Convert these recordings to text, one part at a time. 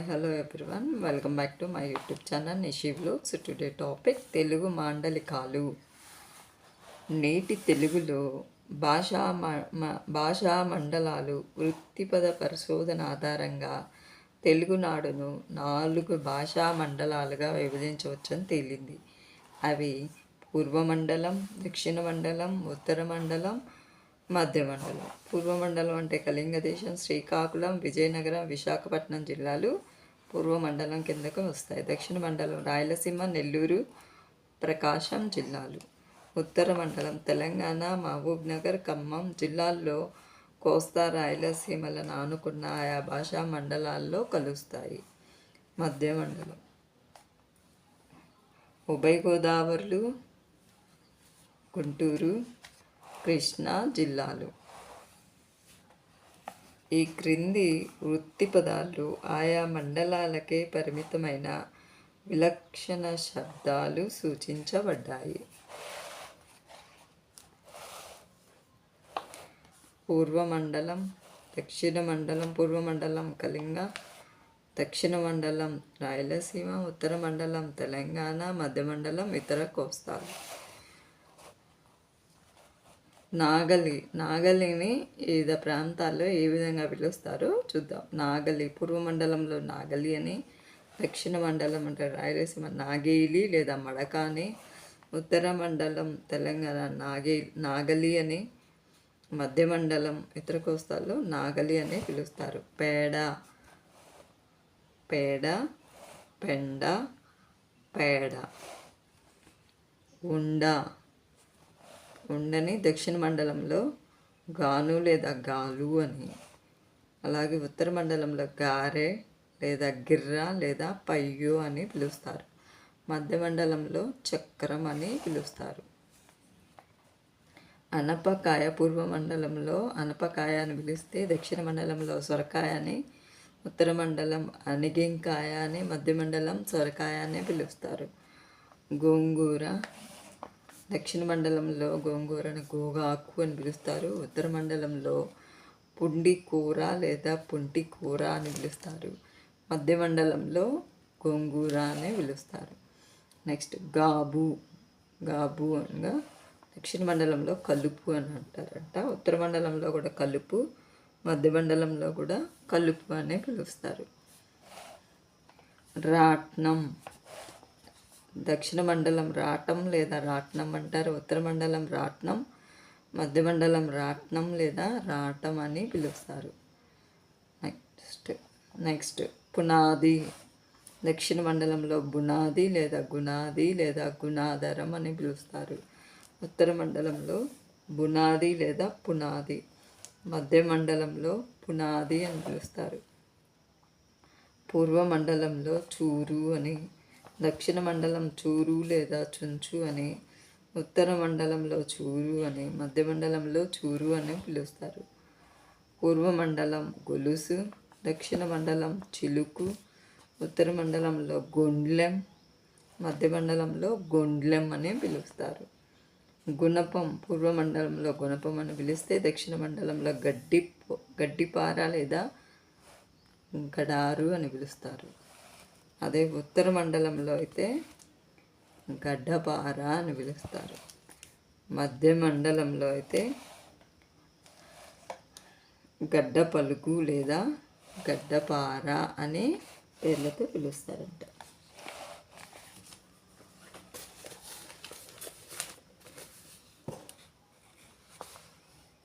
Hi hello everyone, welcome back to my YouTube channel Nishi vlogs. Today topic Telugu మాండలికాలు. నేటి తెలుగులో భాషా మండలాలు వృత్తిపద పరిశోధన ఆధారంగా తెలుగునాడును 4 భాషా మండలాలుగా విభజించవచ్చని తేలింది. అవి పూర్వమండలం, దక్షిణ మండలం, ఉత్తర మండలం, మధ్యమండలం. పూర్వమండలం అంటే కళింగ దేశం, శ్రీకాకుళం, విజయనగరం, విశాఖపట్నం జిల్లాలు పూర్వమండలం కిందకు వస్తాయి. దక్షిణ మండలం రాయలసీమ, నెల్లూరు, ప్రకాశం జిల్లాలు. ఉత్తర మండలం తెలంగాణ, మహబూబ్నగర్, ఖమ్మం జిల్లాల్లో కోస్తా రాయలసీమలను ఆనుకున్న ఆయా భాషా మండలాల్లో కలుస్తాయి. మధ్యమండలం ఉభయ గోదావరిలు, గుంటూరు, కృష్ణా జిల్లాలు. ఈ క్రింది వృత్తి పదాలు ఆయా మండలాలకే పరిమితమైన విలక్షణ శబ్దాలు సూచించబడ్డాయి. పూర్వమండలం, దక్షిణ మండలం. పూర్వమండలం కళింగ, దక్షిణ మండలం రాయలసీమ, ఉత్తర మండలం తెలంగాణ, మధ్యమండలం ఇతర కోస్తాలు. నాగలిని వివిధ ప్రాంతాల్లో ఏ విధంగా పిలుస్తారో చూద్దాం. నాగలి పూర్వమండలంలో నాగలి అని, దక్షిణ మండలం అంటే రాయలసీమ నాగేలి లేదా మడక అని, ఉత్తర మండలం తెలంగాణ నాగలి అని, మధ్యమండలం ఇతర కోస్తాల్లో నాగలి అని పిలుస్తారు. పేడ, పెండ, పేడ. ఉండని దక్షిణ మండలంలో గాను లేదా గాలు అని, అలాగే ఉత్తర మండలంలో గారె లేదా గిర్ర లేదా పయ్యు అని పిలుస్తారు. మధ్య మండలంలో చక్రం అని పిలుస్తారు. అనపకాయ పూర్వమండలంలో అనపకాయ అని పిలిస్తే, దక్షిణ మండలంలో సొరకాయ అని, ఉత్తర మండలం అనిగింకాయ అని, మధ్య మండలం సొరకాయ అని పిలుస్తారు. గోంగూర దక్షిణ మండలంలో గోంగూరను గోగాకు అని పిలుస్తారు. ఉత్తర మండలంలో పుండి కూర లేదా పుంటి కూర అని పిలుస్తారు. మధ్య మండలంలో గోంగూర అని పిలుస్తారు. నెక్స్ట్ గాబు అనగా దక్షిణ మండలంలో కలుపు అని అంటారంట. ఉత్తర మండలంలో కూడా కలుపు, మధ్య మండలంలో కూడా కలుపు అని పిలుస్తారు. రాట్నం దక్షిణ మండలం రాటం లేదా రాట్నం అంటారు. ఉత్తర మండలం రాట్నం, మధ్య మండలం రాట్నం లేదా రాటం అని పిలుస్తారు. నెక్స్ట్ పునాది దక్షిణ మండలంలో బునాది లేదా గునాది లేదా గుణాధరం అని పిలుస్తారు. ఉత్తర మండలంలో బునాది లేదా పునాది, మధ్య మండలంలో పునాది అని పిలుస్తారు. పూర్వమండలంలో చూరు అని, దక్షిణ మండలం చూరు లేదా చుంచు అని, ఉత్తర మండలంలో చూరు అని, మధ్య మండలంలో చూరు అని పిలుస్తారు. పూర్వమండలం గొలుసు, దక్షిణ మండలం చిలుకు, ఉత్తర మండలంలో గొండ్లెం, మధ్య మండలంలో గొండ్లెం అని పిలుస్తారు. గుణపం పూర్వమండలంలో గుణపం అని పిలిస్తే, దక్షిణ మండలంలో గడ్డిపార లేదా గడారు అని పిలుస్తారు. అదే ఉత్తర మండలంలో అయితే గడ్డపార అని పిలుస్తారు. మధ్య మండలంలో అయితే గడ్డ పలుకు లేదా గడ్డపార అనే పేర్లతో పిలుస్తారంట.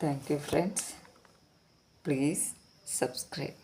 Thank you friends. Please subscribe.